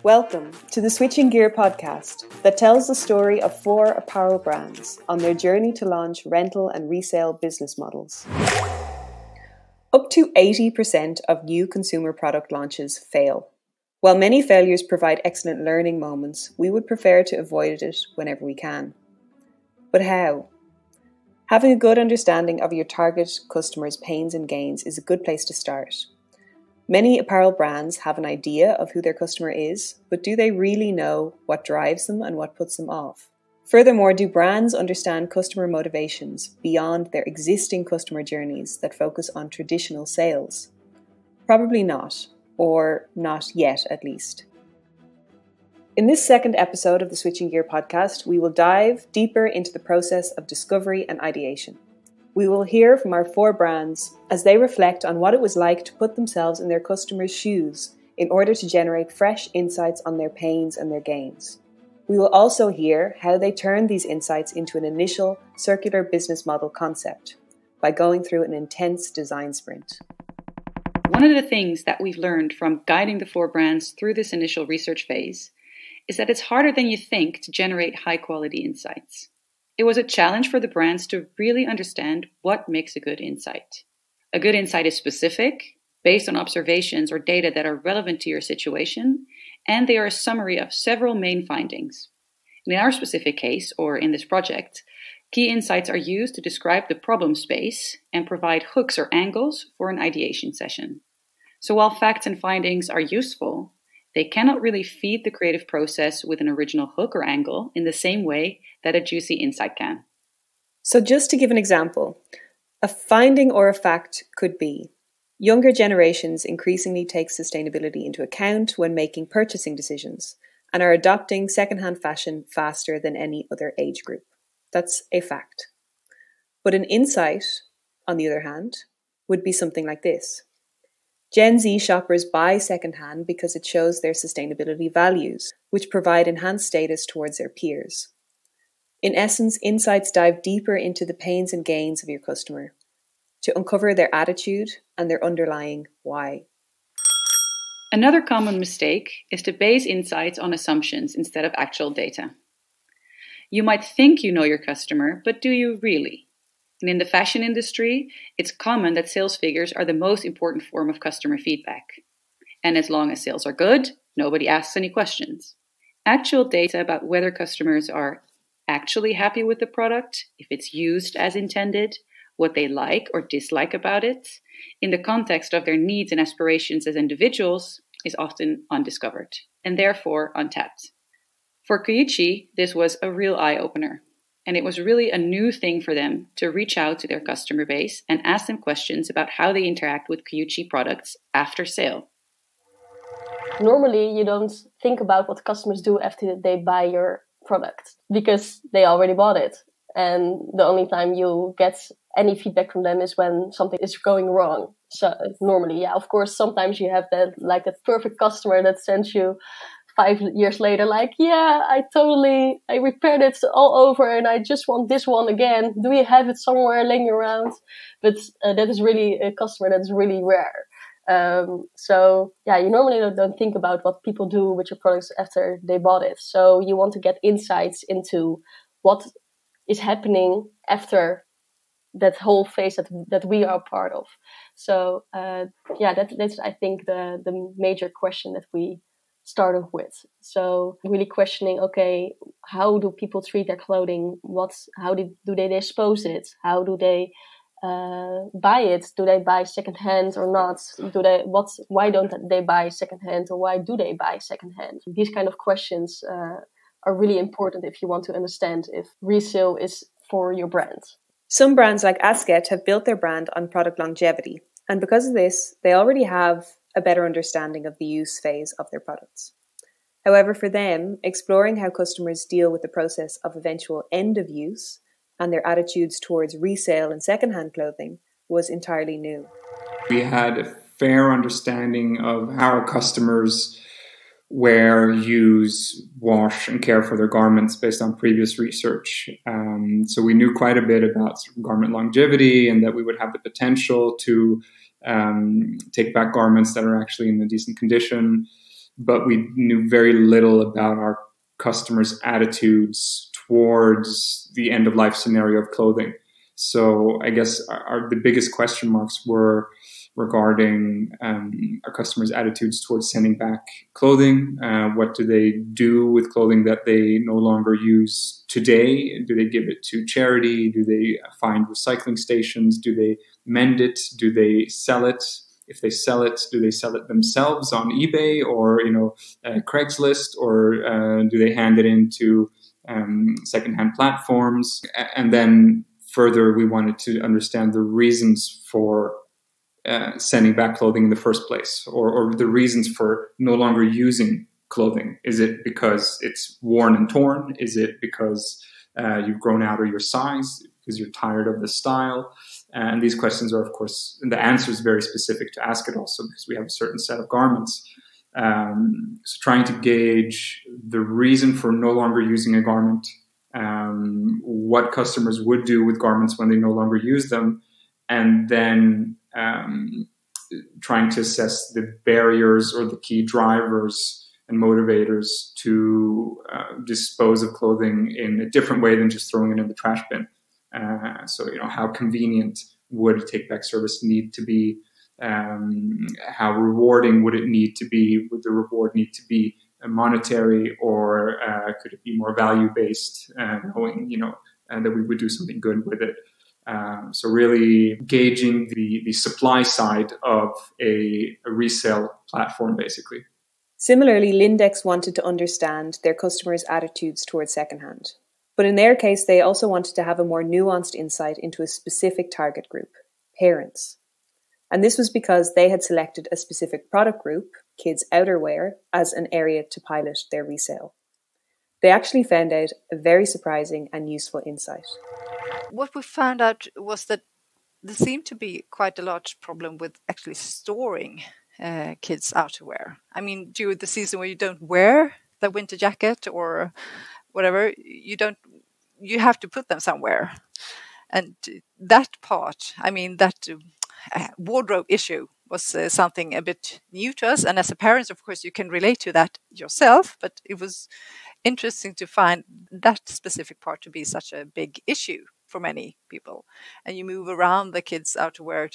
Welcome to the Switching Gear podcast that tells the story of 4 apparel brands on their journey to launch rental and resale business models. Up to 80% of new consumer product launches fail. While many failures provide excellent learning moments, we would prefer to avoid it whenever we can. But how? Having a good understanding of your target customers' pains and gains is a good place to start. Many apparel brands have an idea of who their customer is, but do they really know what drives them and what puts them off? Furthermore, do brands understand customer motivations beyond their existing customer journeys that focus on traditional sales? Probably not, or not yet at least. In this second episode of the Switching Gear podcast, we will dive deeper into the process of discovery and ideation. We will hear from our 4 brands as they reflect on what it was like to put themselves in their customers' shoes in order to generate fresh insights on their pains and their gains. We will also hear how they turned these insights into an initial circular business model concept by going through an intense design sprint. One of the things that we've learned from guiding the 4 brands through this initial research phase is that it's harder than you think to generate high-quality insights. It was a challenge for the brands to really understand what makes a good insight. A good insight is specific, based on observations or data that are relevant to your situation, and they are a summary of several main findings. In our specific case, or in this project, key insights are used to describe the problem space and provide hooks or angles for an ideation session. So while facts and findings are useful, they cannot really feed the creative process with an original hook or angle in the same way that a juicy insight can. So just to give an example, a finding or a fact could be, younger generations increasingly take sustainability into account when making purchasing decisions and are adopting secondhand fashion faster than any other age group. That's a fact. But an insight, on the other hand, would be something like this. Gen Z shoppers buy secondhand because it shows their sustainability values, which provide enhanced status towards their peers. In essence, insights dive deeper into the pains and gains of your customer to uncover their attitude and their underlying why. Another common mistake is to base insights on assumptions instead of actual data. You might think you know your customer, but do you really? And in the fashion industry, it's common that sales figures are the most important form of customer feedback. And as long as sales are good, nobody asks any questions. Actual data about whether customers are actually happy with the product, if it's used as intended, what they like or dislike about it, in the context of their needs and aspirations as individuals, is often undiscovered, and therefore untapped. For Kuyichi, this was a real eye-opener. And it was really a new thing for them to reach out to their customer base and ask them questions about how they interact with Kuyichi products after sale. Normally, you don't think about what customers do after they buy your product because they already bought it. And the only time you get any feedback from them is when something is going wrong. So normally, yeah, of course, sometimes you have that perfect customer that sends you 5 years later, I repaired it all over and I just want this one again. Do you have it somewhere laying around? But that is really a customer that is really rare. You normally don't think about what people do with your products after they bought it. So you want to get insights into what is happening after that whole phase that we are part of. So that's I think the major question that we start off with. So really questioning, okay, how do people treat their clothing? How do they dispose it? How do they buy it? Do they buy secondhand or not? Why don't they buy secondhand, or why do they buy secondhand? These kind of questions are really important if you want to understand if resale is for your brand. Some brands like Asket have built their brand on product longevity, and because of this, they already have a better understanding of the use phase of their products. However, for them, exploring how customers deal with the process of eventual end of use and their attitudes towards resale and secondhand clothing was entirely new. We had a fair understanding of how our customers wear, use, wash, and care for their garments based on previous research. So we knew quite a bit about garment longevity and that we would have the potential to take back garments that are actually in a decent condition. but we knew very little about our customers' attitudes towards the end of life scenario of clothing. So I guess the biggest question marks were regarding our customers' attitudes towards sending back clothing. What do they do with clothing that they no longer use today? Do they give it to charity? Do they find recycling stations? Do they mend it? Do they sell it? If they sell it, do they sell it themselves on eBay or Craigslist, or do they hand it into secondhand platforms? And then further, we wanted to understand the reasons for sending back clothing in the first place, or the reasons for no longer using clothing. Is it because it's worn and torn? Is it because you've grown out of your size, because you're tired of the style? And these questions are, of course, and the answer is very specific to Asket also, because we have a certain set of garments. So trying to gauge the reason for no longer using a garment, what customers would do with garments when they no longer use them, and then trying to assess the barriers or the key drivers and motivators to dispose of clothing in a different way than just throwing it in the trash bin. So, how convenient would a take-back service need to be? How rewarding would it need to be? Would the reward need to be monetary, or could it be more value-based, knowing, that we would do something good with it? So really gauging the supply side of a resale platform, basically. Similarly, Lindex wanted to understand their customers' attitudes towards secondhand. But in their case, they also wanted to have a more nuanced insight into a specific target group, parents. And this was because they had selected a specific product group, kids' outerwear, as an area to pilot their resale. They actually found out a very surprising and useful insight. What we found out was that there seemed to be quite a large problem with actually storing kids' outerwear. I mean, during the season where you don't wear the winter jacket or whatever, you have to put them somewhere. And that part, that wardrobe issue was something a bit new to us. And as a parent, of course, you can relate to that yourself, but it was interesting to find that specific part to be such a big issue for many people. And you move around the kids' outerwear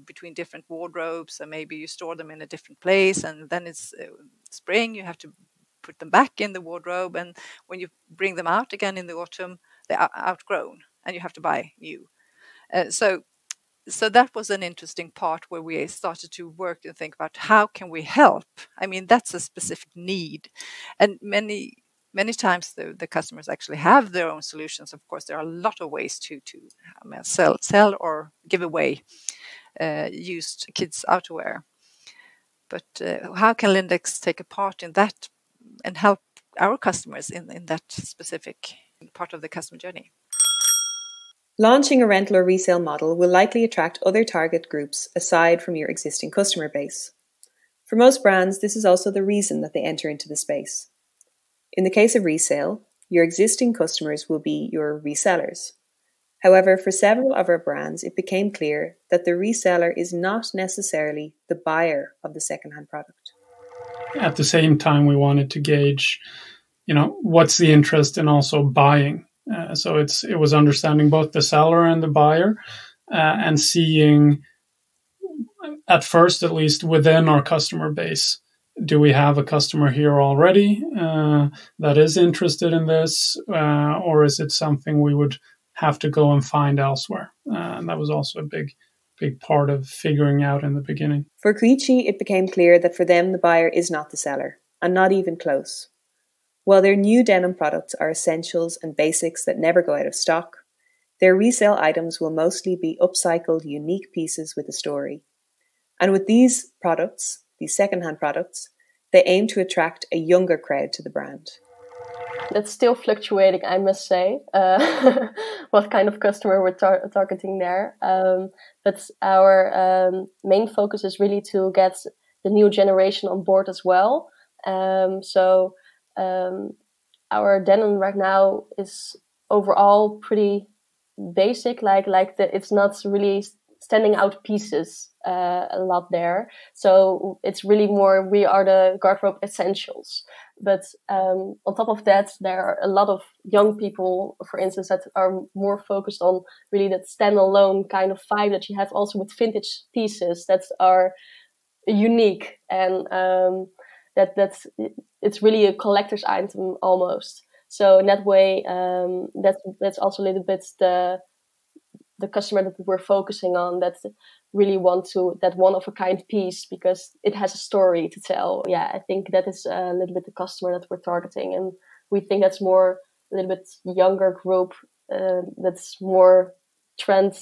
between different wardrobes, and maybe you store them in a different place, and then it's spring, you have to put them back in the wardrobe, and when you bring them out again in the autumn, they're outgrown and you have to buy new. So that was an interesting part where we started to work and think about how can we help? I mean, that's a specific need. And many times the customers actually have their own solutions. Of course, there are a lot of ways to sell or give away used kids' outerwear. But how can Lindex take a part in that and help our customers in that specific part of the customer journey? Launching a rental or resale model will likely attract other target groups aside from your existing customer base. For most brands, this is also the reason that they enter into the space. In the case of resale, your existing customers will be your resellers. However, for several of our brands, it became clear that the reseller is not necessarily the buyer of the secondhand product. At the same time, we wanted to gauge, what's the interest in also buying. So it was understanding both the seller and the buyer, and seeing, at first at least, within our customer base, do we have a customer here already that is interested in this, or is it something we would have to go and find elsewhere? And that was also a big part of figuring out in the beginning. For Kuyichi, it became clear that for them the buyer is not the seller, and not even close. While their new denim products are essentials and basics that never go out of stock, their resale items will mostly be upcycled, unique pieces with a story. And with these products, these secondhand products, they aim to attract a younger crowd to the brand. That's still fluctuating, I must say, what kind of customer we're targeting there. But our main focus is really to get the new generation on board as well. So our denim right now is overall pretty basic, it's not really standing out pieces a lot there. So it's really more, we are the garderobe essentials. But on top of that, there are a lot of young people, for instance, that are more focused on really that standalone kind of vibe that you have also with vintage pieces that are unique, and that's it's really a collector's item almost. So in that way, that's also a little bit the customer that we're focusing on, that really want to, that one of a kind piece because it has a story to tell. Yeah, I think that is a little bit the customer that we're targeting, and we think that's more a little bit younger group that's more trend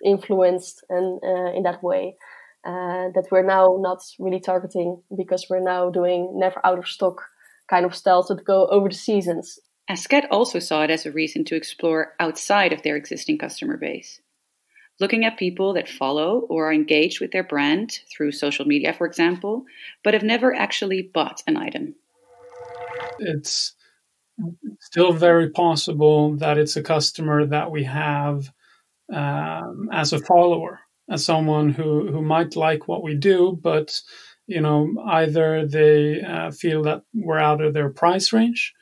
influenced, and in that way that we're now not really targeting, because we're now doing never out of stock kind of styles that go over the seasons. Asket also saw it as a reason to explore outside of their existing customer base. Looking at people that follow or are engaged with their brand through social media, for example, but have never actually bought an item. It's still very possible that it's a customer that we have as a follower, as someone who might like what we do, but either they feel that we're out of their price range,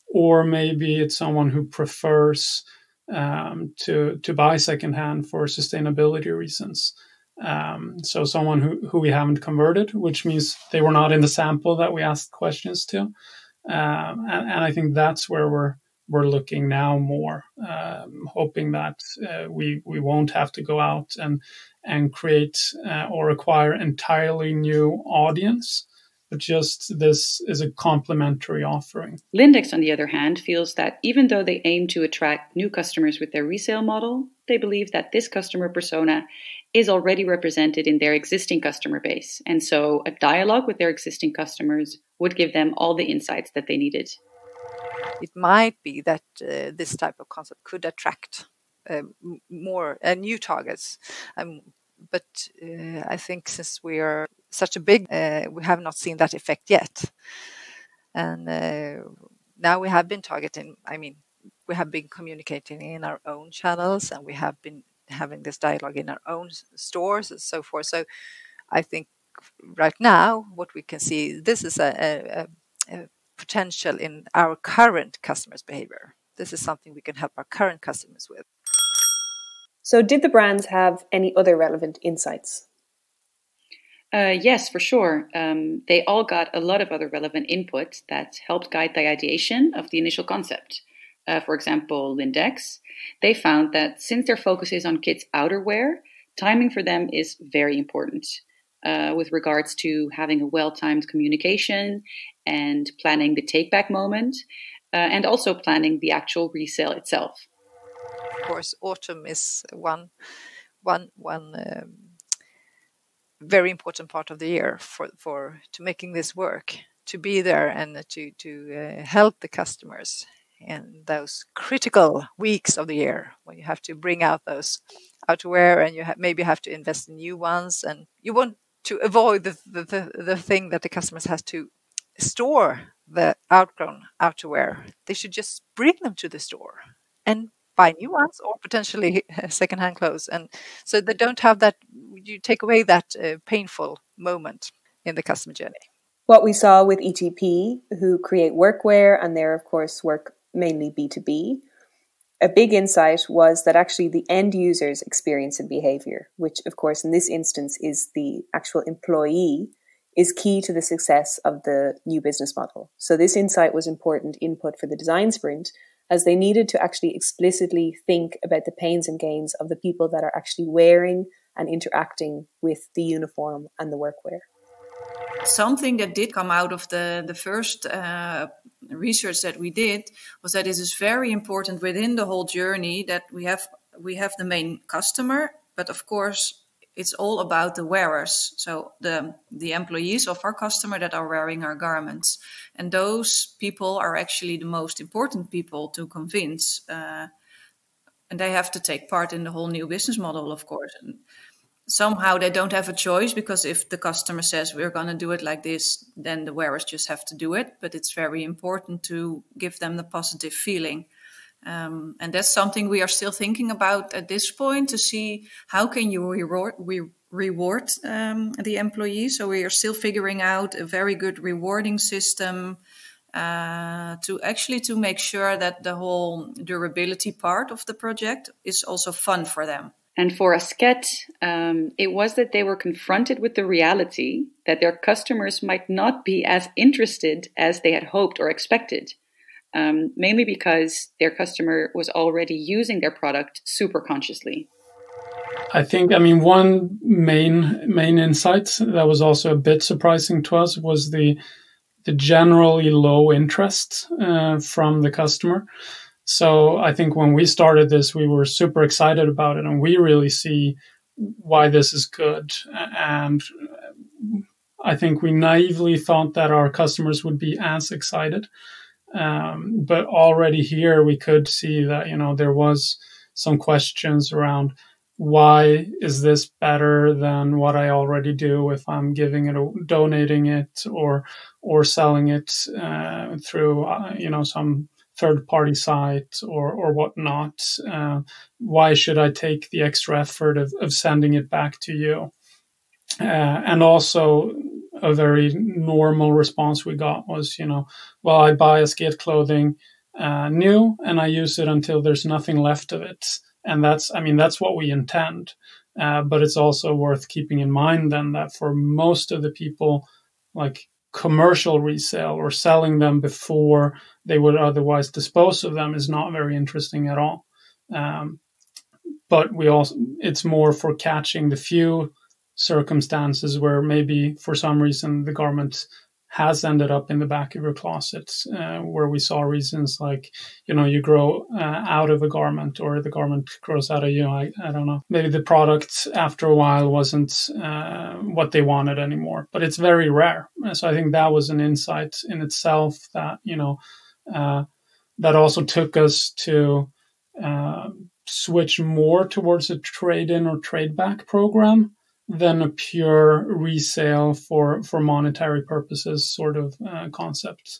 or maybe it's someone who prefers to buy secondhand for sustainability reasons. So someone who we haven't converted, which means they were not in the sample that we asked questions to. And I think that's where we're looking now more, hoping that we won't have to go out and create or acquire entirely new audience, but just this is a complementary offering. Lindex, on the other hand, feels that even though they aim to attract new customers with their resale model, they believe that this customer persona is already represented in their existing customer base. And so a dialogue with their existing customers would give them all the insights that they needed. It might be that this type of concept could attract more new targets. But I think since we are such a big, we have not seen that effect yet. And now we have been targeting, we have been communicating in our own channels, and we have been having this dialogue in our own stores and so forth. So I think right now what we can see, this is a potential in our current customers' behavior. This is something we can help our current customers with. So did the brands have any other relevant insights? Yes, for sure. They all got a lot of other relevant input that helped guide the ideation of the initial concept. For example, Lindex, they found that since their focus is on kids' outerwear, timing for them is very important with regards to having a well-timed communication and planning the take-back moment, and also planning the actual resale itself. Of course, autumn is one very important part of the year for to making this work, to be there and to help the customers in those critical weeks of the year when you have to bring out those outerwear, and you maybe have to invest in new ones, and you want to avoid the thing that the customers has to store the outgrown outerwear. They should just bring them to the store and buy new ones, or potentially secondhand clothes, and so they don't have that. You take away that painful moment in the customer journey. What we saw with ETP, who create workwear, and they're of course work mainly B2B, a big insight was that actually the end user's experience and behavior, which of course in this instance is the actual employee, is key to the success of the new business model. So this insight was important input for the design sprint, as they needed to actually explicitly think about the pains and gains of the people that are actually wearing and interacting with the uniform and the workwear. Something that did come out of the first research that we did was that it is very important within the whole journey that we have the main customer, but of course it's all about the wearers. So the employees of our customer that are wearing our garments, and those people are actually the most important people to convince, and they have to take part in the whole new business model, of course. And somehow they don't have a choice, because if the customer says we're going to do it like this, then the wearers just have to do it. But it's very important to give them the positive feeling. And that's something we are still thinking about at this point, to see how can you reward the employees. So we are still figuring out a very good rewarding system to make sure that the whole durability part of the project is also fun for them. And for Asket, it was that they were confronted with the reality that their customers might not be as interested as they had hoped or expected, mainly because their customer was already using their product super consciously. I think, one main insight that was also a bit surprising to us was the generally low interest from the customer. So I think when we started this, we were super excited about it, and we really see why this is good. And I think we naively thought that our customers would be as excited. But already here we could see that, there was some questions around why is this better than what I already do if I'm giving it, donating it, or selling it through, some third-party site or whatnot. Why should I take the extra effort of sending it back to you? And also a very normal response we got was, well, I buy Asket clothing new and I use it until there's nothing left of it. And that's what we intend. But it's also worth keeping in mind then that for most of the people, like commercial resale or selling them before they would otherwise dispose of them is not very interesting at all. But it's more for catching the few circumstances where maybe for some reason the garment has ended up in the back of your closet, where we saw reasons like, you grow out of a garment, or the garment grows out of you. I don't know. Maybe the product after a while wasn't what they wanted anymore, but it's very rare. So I think that was an insight in itself that, that also took us to switch more towards a trade-in or trade-back program than a pure resale for monetary purposes sort of concept.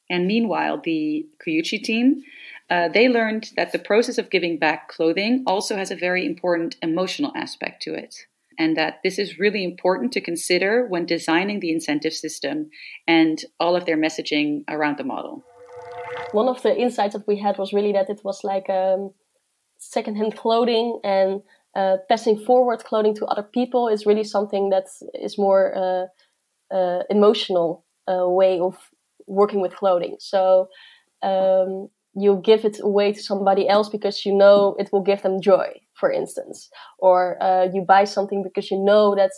And meanwhile, the Kuyichi team, they learned that the process of giving back clothing also has a very important emotional aspect to it, and that this is really important to consider when designing the incentive system and all of their messaging around the model. One of the insights that we had was really that it was like secondhand clothing, and passing forward clothing to other people is really something that is more emotional way of working with clothing. So you give it away to somebody else because you know it will give them joy, for instance. Or you buy something because you know that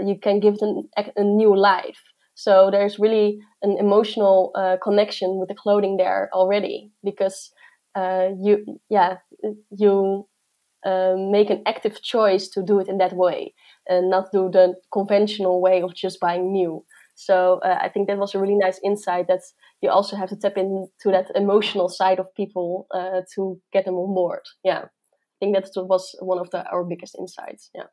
you can give them a new life. So there's really an emotional connection with the clothing there already, because you make an active choice to do it in that way and not do the conventional way of just buying new. So I think that was a really nice insight, that you also have to tap into that emotional side of people to get them on board. Yeah, I think that was one of our biggest insights. Yeah.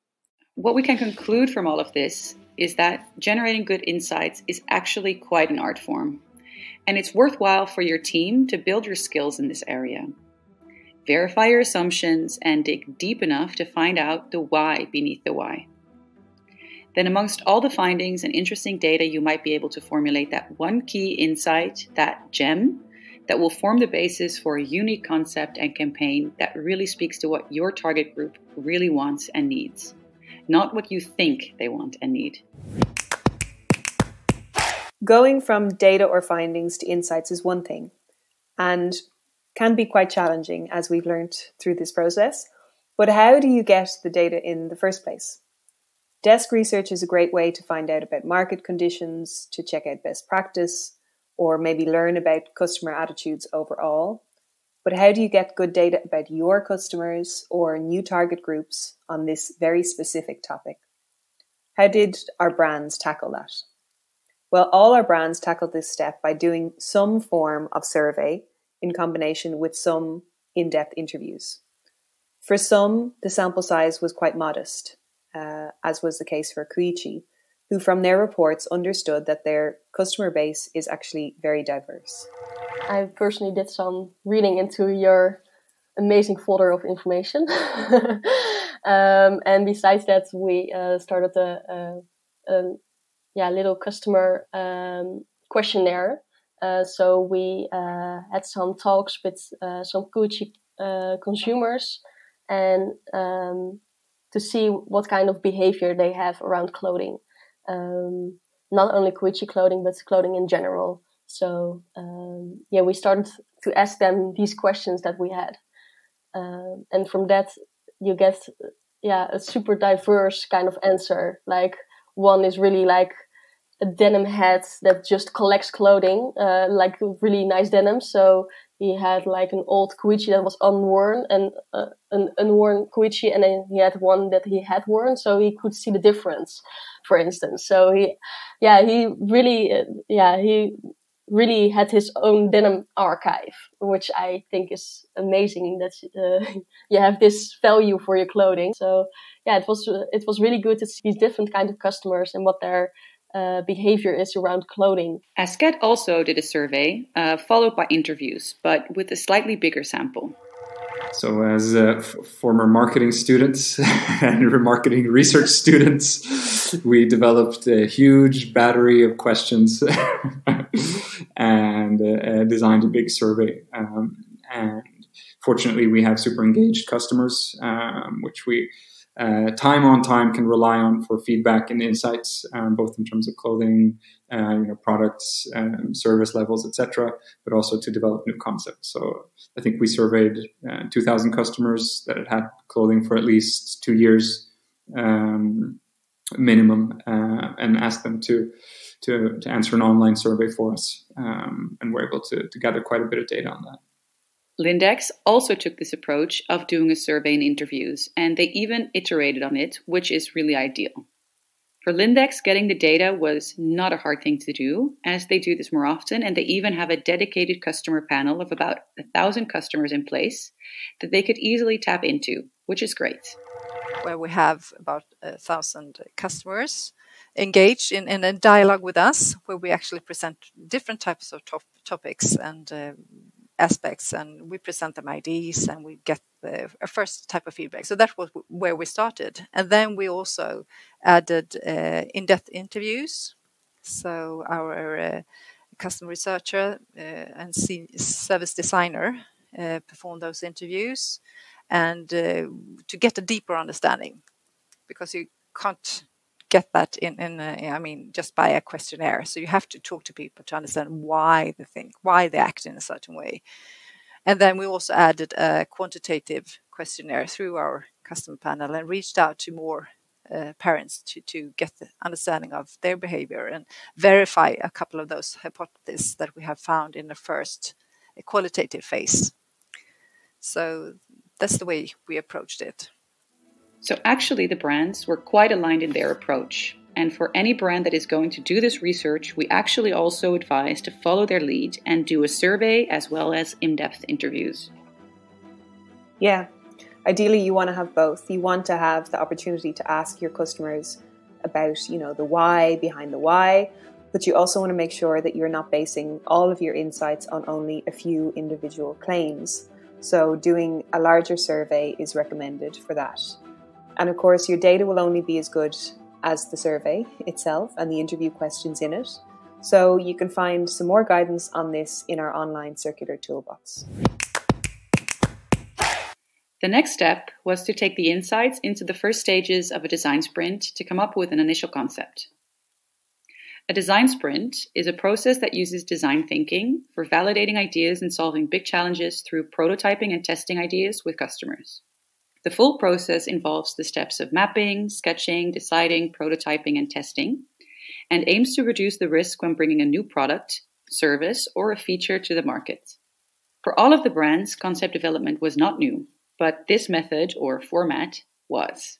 What we can conclude from all of this is that generating good insights is actually quite an art form. And it's worthwhile for your team to build your skills in this area. Verify your assumptions and dig deep enough to find out the why beneath the why. Then amongst all the findings and interesting data, you might be able to formulate that one key insight, that gem, that will form the basis for a unique concept and campaign that really speaks to what your target group really wants and needs, not what you think they want and need. Going from data or findings to insights is one thing, and can be quite challenging, as we've learned through this process. But how do you get the data in the first place? Desk research is a great way to find out about market conditions, to check out best practice, or maybe learn about customer attitudes overall. But how do you get good data about your customers or new target groups on this very specific topic? How did our brands tackle that? Well, all our brands tackled this step by doing some form of survey in combination with some in-depth interviews. For some, the sample size was quite modest, as was the case for Kuyichi, who from their reports understood that their customer base is actually very diverse. I personally did some reading into your amazing folder of information. And besides that, we started a little customer questionnaire. So we had some talks with some Kuyichi consumers and to see what kind of behavior they have around clothing. Not only Kuyichi clothing, but clothing in general. So we started to ask them these questions that we had. And from that, you get a super diverse kind of answer. Like one is really like a denim head that just collects clothing, like really nice denim. So he had like an old Kuyichi that was unworn and an unworn Kuyichi, and then he had one that he had worn, so he could see the difference, for instance. So he really had his own denim archive, which I think is amazing that you have this value for your clothing. So it was really good to see these different kinds of customers and what their behavior is around clothing. Asket also did a survey, followed by interviews, but with a slightly bigger sample. So as former marketing students and marketing research students, we developed a huge battery of questions and designed a big survey. And fortunately, we have super engaged customers, which we time on time can rely on for feedback and insights, both in terms of clothing, products, service levels, etc., but also to develop new concepts. So I think we surveyed 2,000 customers that had clothing for at least 2 years minimum, and asked them to answer an online survey for us, and we're able to gather quite a bit of data on that. Lindex also took this approach of doing a survey and interviews, and they even iterated on it, which is really ideal. For Lindex, getting the data was not a hard thing to do, as they do this more often, and they even have a dedicated customer panel of about 1,000 customers in place that they could easily tap into, which is great. Where we have about 1,000 customers engaged in a dialogue with us, where we actually present different types of topics and aspects, and we present them IDs, and we get a first type of feedback. So that was where we started. And then we also added in-depth interviews. So our customer researcher and service designer performed those interviews, and to get a deeper understanding, because you can't get that just by a questionnaire. So you have to talk to people to understand why they think, why they act in a certain way. And then we also added a quantitative questionnaire through our customer panel and reached out to more parents to get the understanding of their behavior and verify a couple of those hypotheses that we have found in the first qualitative phase. So that's the way we approached it. So actually the brands were quite aligned in their approach. And for any brand that is going to do this research, we actually also advise to follow their lead and do a survey as well as in-depth interviews. Yeah, ideally you want to have both. You want to have the opportunity to ask your customers about, the why behind the why, but you also want to make sure that you're not basing all of your insights on only a few individual claims. So doing a larger survey is recommended for that. And of course, your data will only be as good as the survey itself and the interview questions in it. So you can find some more guidance on this in our online Circular Toolbox. The next step was to take the insights into the first stages of a design sprint to come up with an initial concept. A design sprint is a process that uses design thinking for validating ideas and solving big challenges through prototyping and testing ideas with customers. The full process involves the steps of mapping, sketching, deciding, prototyping, and testing, and aims to reduce the risk when bringing a new product, service, or a feature to the market. For all of the brands, concept development was not new, but this method or format was.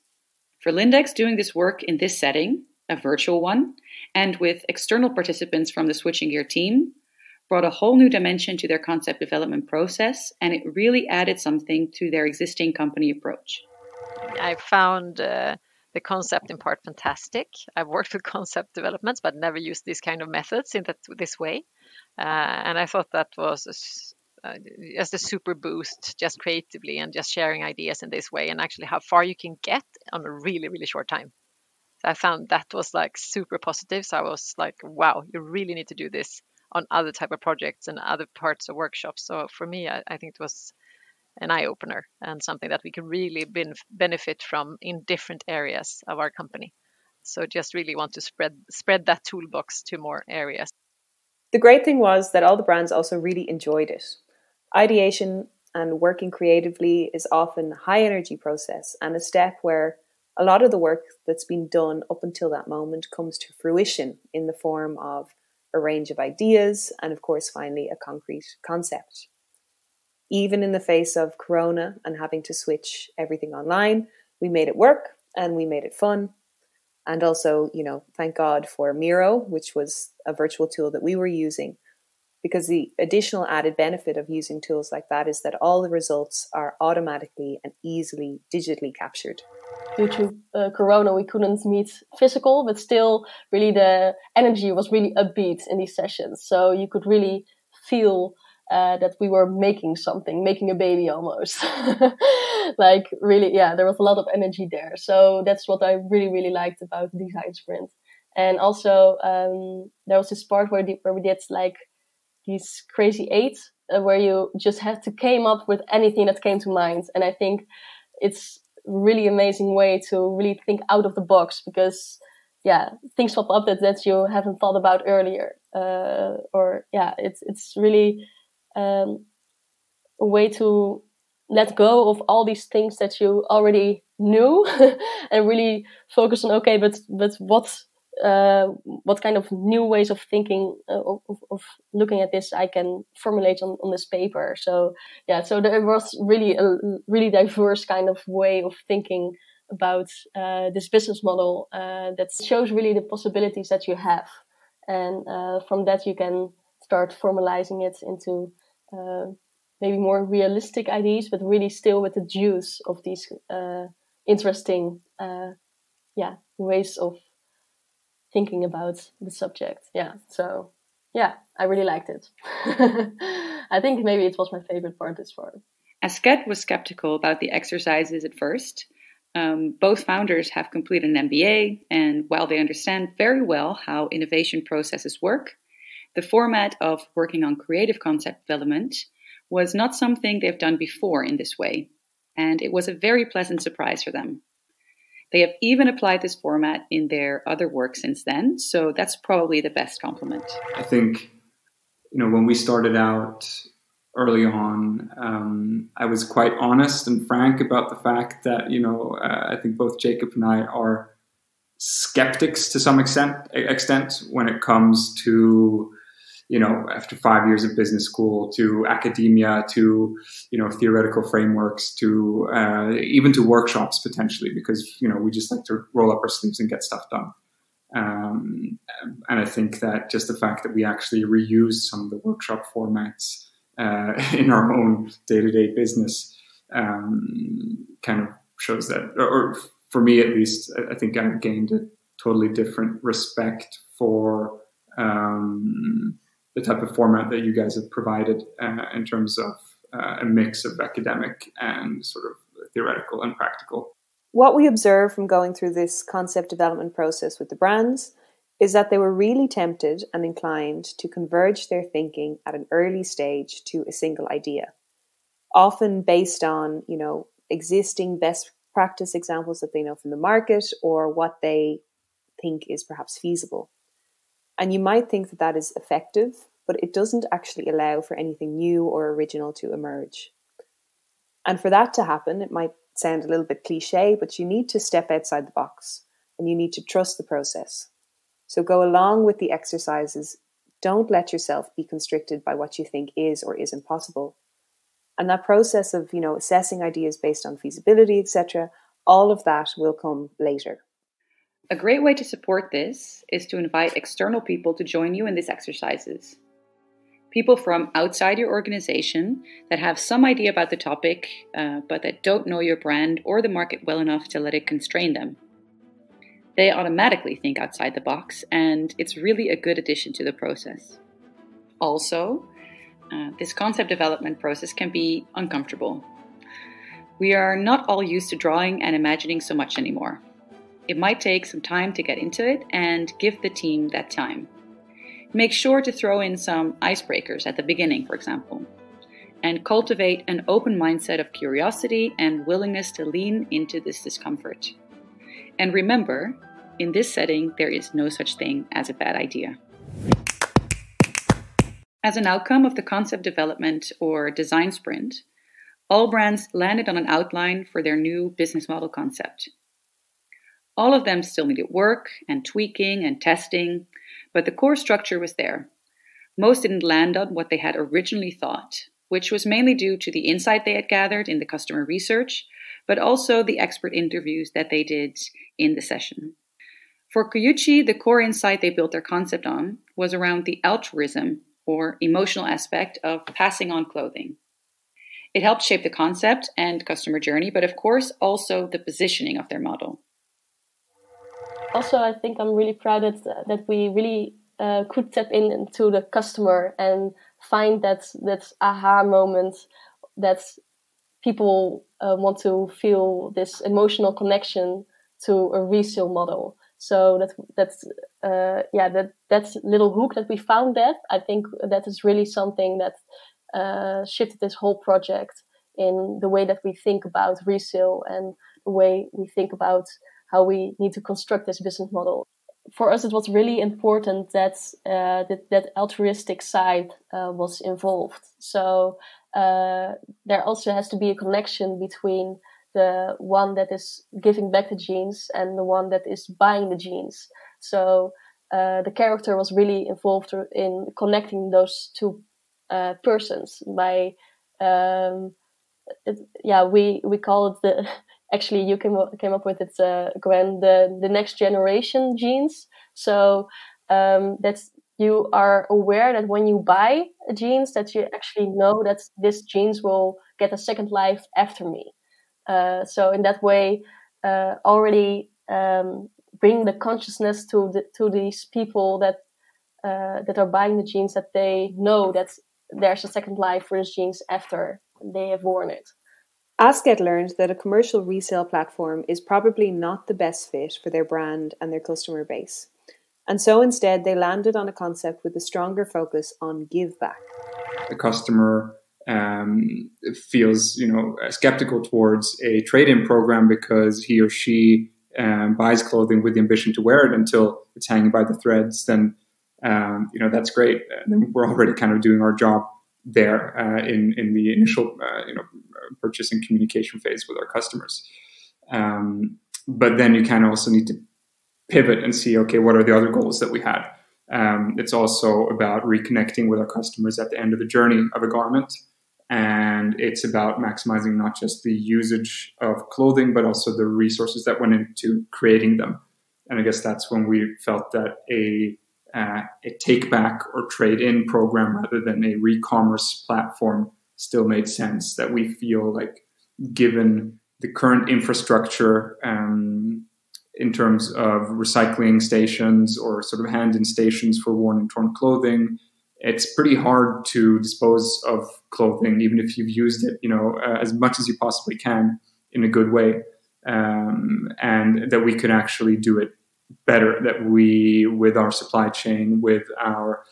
For Lindex, doing this work in this setting, a virtual one, and with external participants from the Switching Gear team, brought a whole new dimension to their concept development process, and it really added something to their existing company approach. I found the concept in part fantastic. I've worked with concept developments, but never used this kind of methods in this way. And I thought that was just a super boost, just creatively and just sharing ideas in this way, and actually how far you can get on a really, really short time. So I found that was like super positive. So I was like, wow, you really need to do this on other type of projects and other parts of workshops. So for me, I think it was an eye-opener and something that we could really benefit from in different areas of our company. So just really want to spread that toolbox to more areas. The great thing was that all the brands also really enjoyed it. Ideation and working creatively is often a high energy process and a step where a lot of the work that's been done up until that moment comes to fruition in the form of a range of ideas and, of course, finally a concrete concept. Even in the face of Corona and having to switch everything online, we made it work and we made it fun. And also, thank God for Miro, which was a virtual tool that we were using, because the additional added benefit of using tools like that is that all the results are automatically and easily digitally captured. Due to Corona, we couldn't meet physical, but still really the energy was really upbeat in these sessions. So you could really feel that we were making something, making a baby almost. Like really, yeah, there was a lot of energy there. So that's what I really, really liked about the design sprint. And also there was this part where we did like these crazy 8 where you just had to came up with anything that came to mind. And I think it's really amazing way to really think out of the box, because things pop up that you haven't thought about earlier, it's really a way to let go of all these things that you already knew and really focus on what kind of new ways of thinking of looking at this I can formulate on this paper. So there was really a really diverse kind of way of thinking about this business model that shows really the possibilities that you have, and from that you can start formalizing it into maybe more realistic ideas, but really still with the juice of these interesting ways of thinking about the subject. I really liked it. I think maybe it was my favorite part this far. Asket was skeptical about the exercises at first. Both founders have completed an MBA, and while they understand very well how innovation processes work, the format of working on creative concept development was not something they've done before in this way, and it was a very pleasant surprise for them. They have even applied this format in their other work since then, so that's probably the best compliment. I think, when we started out early on, I was quite honest and frank about the fact that, I think both Jacob and I are skeptics to some extent when it comes to, after 5 years of business school, to academia, to, theoretical frameworks, to even to workshops potentially, because, we just like to roll up our sleeves and get stuff done. And I think that just the fact that we actually reused some of the workshop formats in our own day-to-day business kind of shows that, or for me at least, I think I've gained a totally different respect for the type of format that you guys have provided in terms of a mix of academic and sort of theoretical and practical. What we observe from going through this concept development process with the brands is that they were really tempted and inclined to converge their thinking at an early stage to a single idea, often based on, existing best practice examples that they know from the market or what they think is perhaps feasible. And you might think that that is effective, but it doesn't actually allow for anything new or original to emerge. And for that to happen, it might sound a little bit cliche, but you need to step outside the box and you need to trust the process. So go along with the exercises. Don't let yourself be constricted by what you think is or isn't possible. And that process of, assessing ideas based on feasibility, etc., all of that will come later. A great way to support this is to invite external people to join you in these exercises. People from outside your organization that have some idea about the topic, but that don't know your brand or the market well enough to let it constrain them. They automatically think outside the box, and it's really a good addition to the process. Also, this concept development process can be uncomfortable. We are not all used to drawing and imagining so much anymore. It might take some time to get into it, and give the team that time. Make sure to throw in some icebreakers at the beginning, for example, and cultivate an open mindset of curiosity and willingness to lean into this discomfort. And remember, in this setting, there is no such thing as a bad idea. As an outcome of the concept development or design sprint, all brands landed on an outline for their new business model concept. All of them still needed work and tweaking and testing, but the core structure was there. Most didn't land on what they had originally thought, which was mainly due to the insight they had gathered in the customer research, but also the expert interviews that they did in the session. For Kuyichi, the core insight they built their concept on was around the altruism or emotional aspect of passing on clothing. It helped shape the concept and customer journey, but of course also the positioning of their model. Also, I think I'm really proud that we really could tap into the customer and find that aha moment that people want to feel this emotional connection to a resale model. So that little hook that we found, that I think that is really something that shifted this whole project in the way that we think about resale and the way we think about how we need to construct this business model. For us, it was really important that that altruistic side was involved. So there also has to be a connection between the one that is giving back the jeans and the one that is buying the jeans. So the character was really involved in connecting those two persons by we call it the. Actually, you came up with it, Gwen, the next generation jeans. So that's, you are aware that when you buy a jeans, that you actually know that this jeans will get a second life after me. So in that way, already bring the consciousness to these people that are buying the jeans, that they know that there's a second life for this jeans after they have worn it. Asket learned that a commercial resale platform is probably not the best fit for their brand and their customer base. And so instead, they landed on a concept with a stronger focus on give back. The customer feels, skeptical towards a trade-in program because he or she buys clothing with the ambition to wear it until it's hanging by the threads. Then, that's great. Then we're already kind of doing our job there in the initial, purchase and communication phase with our customers. But then you kind of also need to pivot and see, okay, what are the other goals that we had? It's also about reconnecting with our customers at the end of the journey of a garment. And it's about maximizing not just the usage of clothing, but also the resources that went into creating them. And I guess that's when we felt that a take-back or trade-in program rather than a re-commerce platform still made sense. That we feel like, given the current infrastructure in terms of recycling stations or sort of hand-in stations for worn and torn clothing, it's pretty hard to dispose of clothing, even if you've used it, as much as you possibly can in a good way, and that we could actually do it better, that we, with our supply chain, with our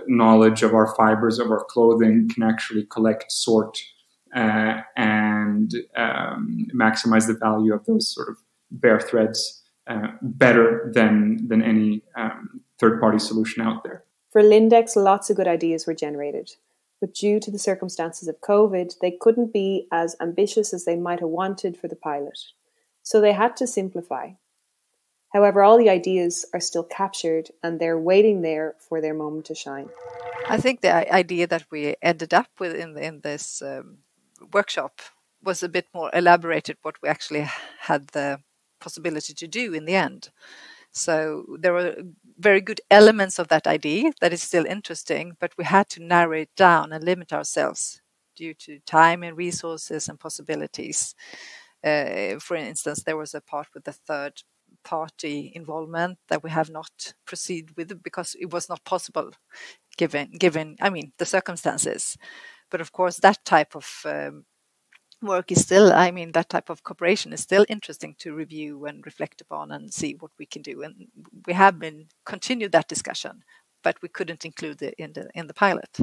knowledge of our fibers, of our clothing, can actually collect, sort, and maximize the value of those sort of bare threads better than any third-party solution out there. For Lindex, lots of good ideas were generated, but due to the circumstances of COVID, they couldn't be as ambitious as they might have wanted for the pilot. So they had to simplify. However, all the ideas are still captured and they're waiting there for their moment to shine. I think the idea that we ended up with in this workshop was a bit more elaborated, what we actually had the possibility to do in the end. So there were very good elements of that idea that is still interesting, but we had to narrow it down and limit ourselves due to time and resources and possibilities. For instance, there was a part with the third party involvement that we have not proceeded with because it was not possible given I mean the circumstances. But of course, that type of work is still, I mean, that type of cooperation is still interesting to review and reflect upon and see what we can do. And we have been continued that discussion, but we couldn't include it in the pilot.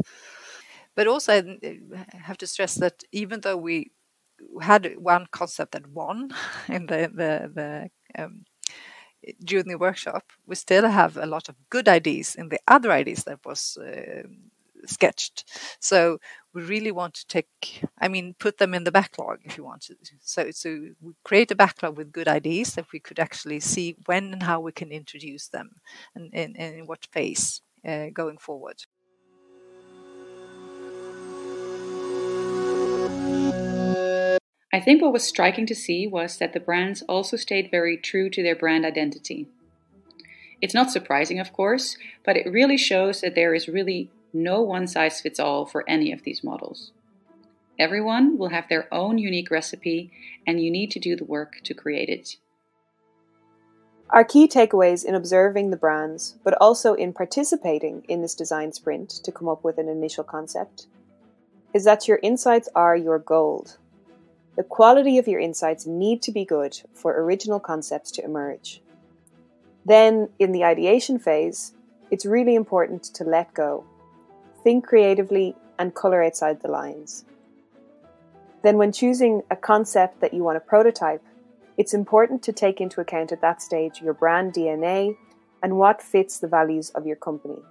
But also, I have to stress that even though we had one concept that won in during the workshop, we still have a lot of good ideas in the other ideas that was sketched. So we really want to put them in the backlog if you want to. So we create a backlog with good ideas that we could actually see when and how we can introduce them and in what phase going forward. I think what was striking to see was that the brands also stayed very true to their brand identity. It's not surprising, of course, but it really shows that there is really no one-size-fits-all for any of these models. Everyone will have their own unique recipe, and you need to do the work to create it. Our key takeaways in observing the brands, but also in participating in this design sprint to come up with an initial concept, is that your insights are your gold. The quality of your insights need to be good for original concepts to emerge. Then, in the ideation phase, it's really important to let go. Think creatively and colour outside the lines. Then when choosing a concept that you want to prototype, it's important to take into account at that stage your brand DNA and what fits the values of your company.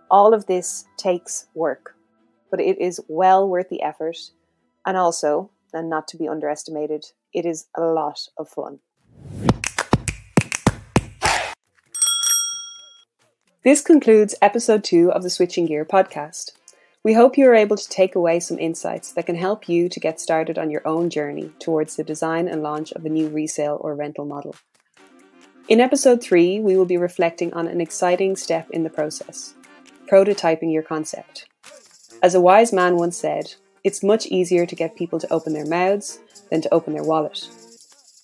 All of this takes work, but it is well worth the effort, and also, and not to be underestimated, it is a lot of fun. This concludes episode 2 of the Switching Gear podcast. We hope you are able to take away some insights that can help you to get started on your own journey towards the design and launch of a new resale or rental model. In episode 3, we will be reflecting on an exciting step in the process, prototyping your concept. As a wise man once said, it's much easier to get people to open their mouths than to open their wallet.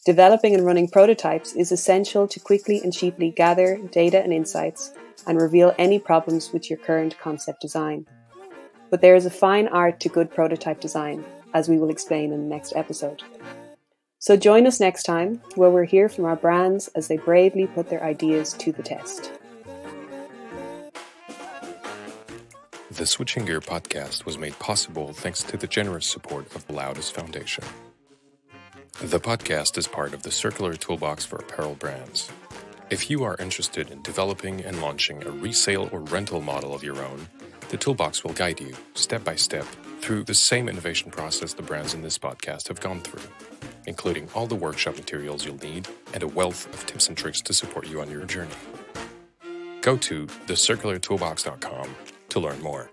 Developing and running prototypes is essential to quickly and cheaply gather data and insights and reveal any problems with your current concept design. But there is a fine art to good prototype design, as we will explain in the next episode. So join us next time, where we'll hear from our brands as they bravely put their ideas to the test. The Switching Gear podcast was made possible thanks to the generous support of the Loudest Foundation. The podcast is part of the Circular Toolbox for apparel brands. If you are interested in developing and launching a resale or rental model of your own, the Toolbox will guide you, step by step, through the same innovation process the brands in this podcast have gone through, including all the workshop materials you'll need and a wealth of tips and tricks to support you on your journey. Go to thecirculartoolbox.com to learn more.